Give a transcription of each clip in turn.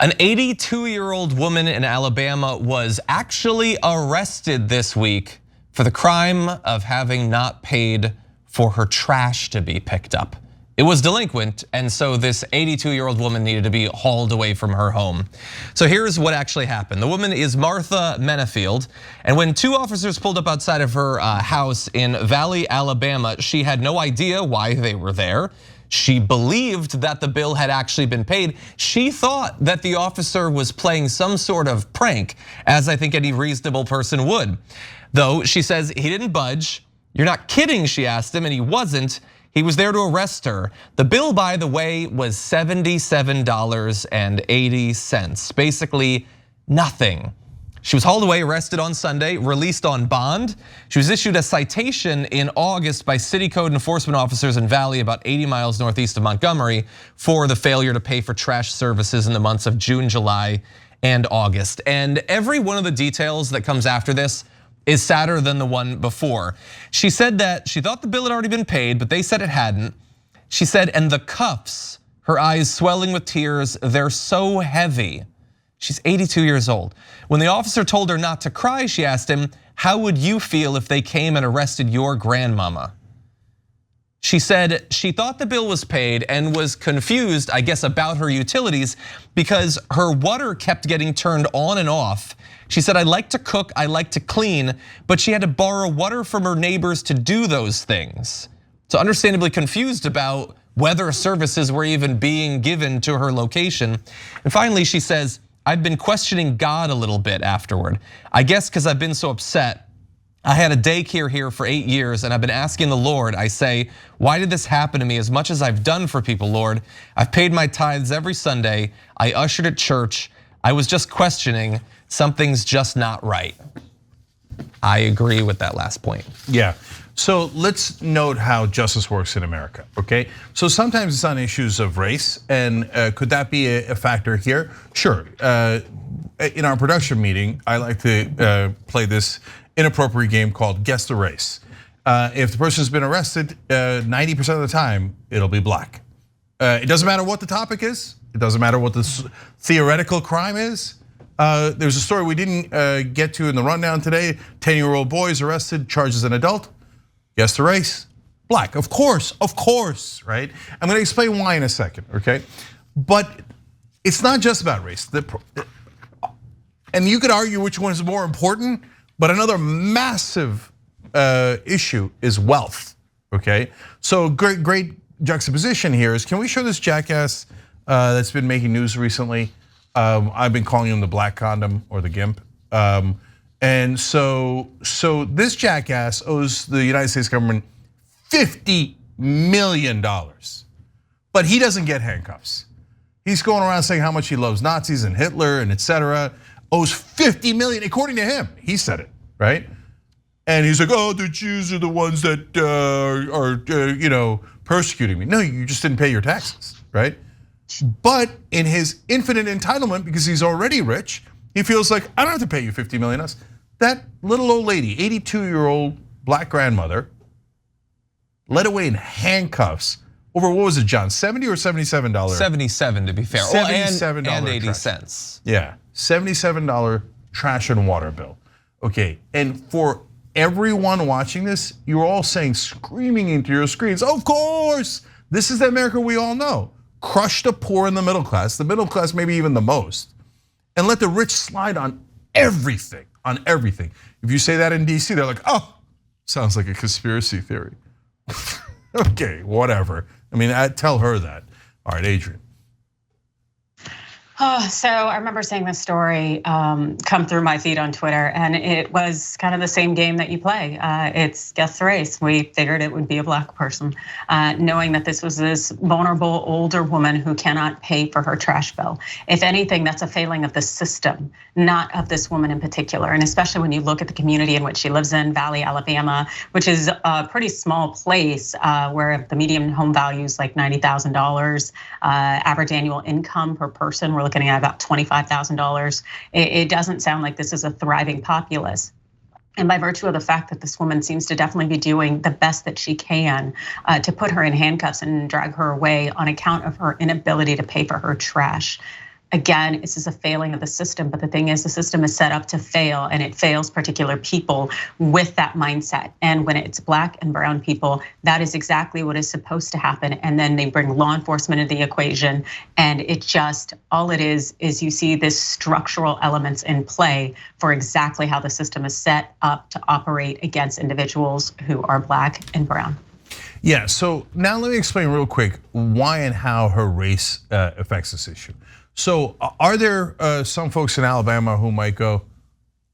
An 82-year-old woman in Alabama was actually arrested this week for the crime of having not paid for her trash to be picked up. It was delinquent, and so this 82-year-old woman needed to be hauled away from her home. So here's what actually happened. The woman is Martha Menefield, and when two officers pulled up outside of her house in Valley, Alabama, she had no idea why they were there. She believed that the bill had actually been paid. She thought that the officer was playing some sort of prank, as I think any reasonable person would. Though she says he didn't budge. "You're not kidding," she asked him, and he wasn't. He was there to arrest her. The bill, by the way, was $77.80, basically nothing. She was hauled away, arrested on Sunday, released on bond. She was issued a citation in August by city code enforcement officers in Valley, about 80 miles northeast of Montgomery, for the failure to pay for trash services in the months of June, July, and August. And every one of the details that comes after this is sadder than the one before. She said that she thought the bill had already been paid, but they said it hadn't. She said, and the cuffs, her eyes swelling with tears, they're so heavy. She's 82 years old. When the officer told her not to cry, she asked him, "How would you feel if they came and arrested your grandmama?" She said she thought the bill was paid and was confused, I guess, about her utilities because her water kept getting turned on and off. She said, "I like to cook, I like to clean," but she had to borrow water from her neighbors to do those things. So understandably confused about whether services were even being given to her location. And finally, she says, "I've been questioning God a little bit afterward. I guess because I've been so upset. I had a daycare here for 8 years and I've been asking the Lord, I say, why did this happen to me as much as I've done for people, Lord? I've paid my tithes every Sunday. I ushered at church. I was just questioning, something's just not right." I agree with that last point. Yeah, so let's note how justice works in America, okay? So sometimes it's on issues of race, and could that be a factor here? Sure, in our production meeting, I like to play this inappropriate game called Guess the Race. If the person's been arrested, 90% of the time, it'll be black. It doesn't matter what the topic is. It doesn't matter what the theoretical crime is. There's a story we didn't get to in the rundown today. 10-year-old boy is arrested, charged as an adult. Guess the race? Black, of course, right? I'm gonna explain why in a second, okay? But it's not just about race. And you could argue which one is more important, but another massive issue is wealth, okay? So great juxtaposition here is, can we show this jackass that's been making news recently? I've been calling him the black condom or the gimp. And so this jackass owes the United States government $50 million, but he doesn't get handcuffs. He's going around saying how much he loves Nazis and Hitler and etc. Owes $50 million, according to him. He said it, right? And he's like, "Oh, the Jews are the ones that are persecuting me." No, you just didn't pay your taxes, right? But in his infinite entitlement, because he's already rich, he feels like, I don't have to pay you $50 million. That little old lady, 82-year-old black grandmother, led away in handcuffs over, what was it, John, $70 or $77? 77 to be fair. $77 and 80 cents. Yeah, $77 trash and water bill. Okay, and for everyone watching this, you're all saying, screaming into your screens, of course, this is the America we all know. Crush the poor and the middle class maybe even the most, and let the rich slide on everything, If you say that in DC, they're like, "Oh, sounds like a conspiracy theory." Okay, whatever. I mean, tell her that. All right, Adrian. So I remember seeing this story come through my feed on Twitter, and it was kind of the same game that you play. It's guess the race. We figured it would be a black person, knowing that this was this vulnerable older woman who cannot pay for her trash bill. If anything, that's a failing of the system, not of this woman in particular. And especially when you look at the community in which she lives in, Valley, Alabama, which is a pretty small place where the median home value is like $90,000, average annual income per person, we're looking at about $25,000. It doesn't sound like this is a thriving populace. And by virtue of the fact that this woman seems to definitely be doing the best that she can to put her in handcuffs and drag her away on account of her inability to pay for her trash, again, this is a failing of the system, but the thing is the system is set up to fail, and it fails particular people with that mindset. And when it's Black and brown people, that is exactly what is supposed to happen. And then they bring law enforcement into the equation, and it just, all it is you see this structural elements in play for exactly how the system is set up to operate against individuals who are Black and brown. Yeah, so now let me explain real quick why and how her race affects this issue. So are there some folks in Alabama who might go,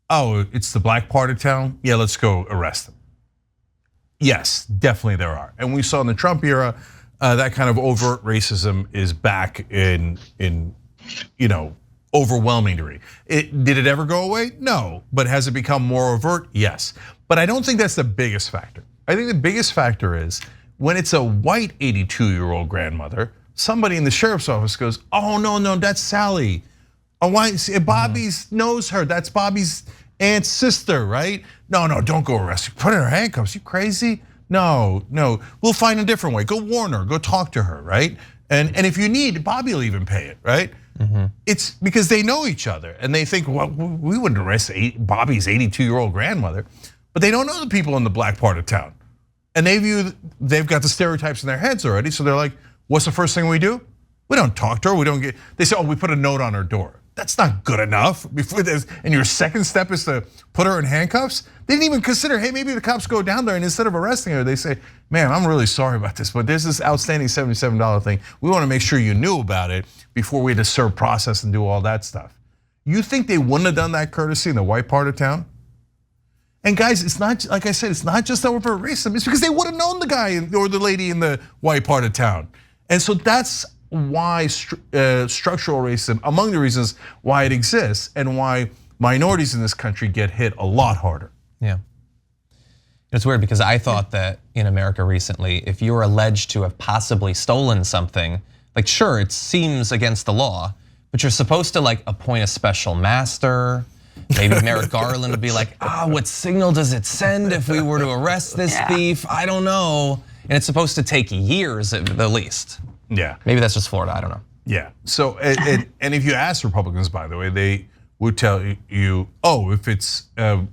oh, it's the Black part of town? Yeah, let's go arrest them. Yes, definitely there are. And we saw in the Trump era, that kind of overt racism is back in overwhelming degree. Did it ever go away? No, but has it become more overt? Yes. But I don't think that's the biggest factor. I think the biggest factor is when it's a white 82-year-old grandmother, somebody in the sheriff's office goes, oh, no, that's Sally. Oh, why? Bobby knows her. That's Bobby's aunt's sister, right? No, don't go arrest her. Put her in handcuffs. You crazy? No, we'll find a different way. Go warn her. Go talk to her, right? And if you need, Bobby will even pay it, right? It's because they know each other and they think, well, we wouldn't arrest Bobby's 82-year-old grandmother, but they don't know the people in the Black part of town. And they've got the stereotypes in their heads already, so they're like, what's the first thing we do? We don't talk to her, they say, oh, we put a note on her door. That's not good enough. And your second step is to put her in handcuffs? They didn't even consider, hey, maybe the cops go down there and instead of arresting her, they say, man, I'm really sorry about this, but there's this outstanding $77 thing. We wanna make sure you knew about it before we had to serve process and do all that stuff. You think they wouldn't have done that courtesy in the white part of town? And guys, it's not, like I said, it's not just over racism, it's because they would have known the guy or the lady in the white part of town. And so that's why structural racism, among the reasons why it exists and why minorities in this country get hit a lot harder. Yeah. It's weird because I thought that in America recently, if you're alleged to have possibly stolen something, like sure, it seems against the law, but you're supposed to like appoint a special master. Maybe Merrick Garland would be like, what signal does it send if we were to arrest this thief? I don't know. And it's supposed to take years at the least. Yeah. Maybe that's just Florida, I don't know. Yeah, so, and if you ask Republicans, by the way, they would tell you, oh, if it's a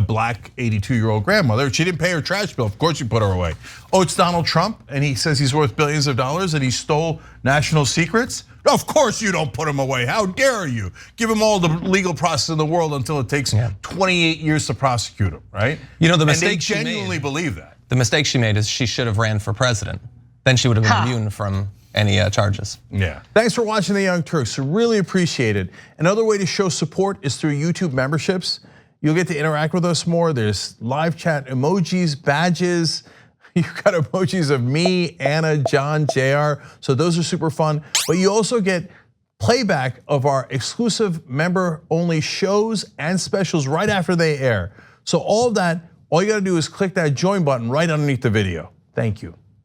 Black 82-year-old grandmother, she didn't pay her trash bill, of course you put her away. Oh, it's Donald Trump, and he says he's worth billions of dollars and he stole national secrets? Of course you don't put him away, how dare you? Give him all the legal process in the world until it takes 28 years to prosecute him, right? You know, the mistake she made. And they genuinely believe that. The mistake she made is she should have ran for president. Then she would have been immune from any charges. Yeah. Thanks for watching the Young Turks, really appreciate it. Another way to show support is through YouTube memberships. You'll get to interact with us more. There's live chat emojis, badges. You've got emojis of me, Anna, John, JR. So those are super fun. But you also get playback of our exclusive member-only shows and specials right after they air. So all of that, all you gotta do is click that join button right underneath the video. Thank you.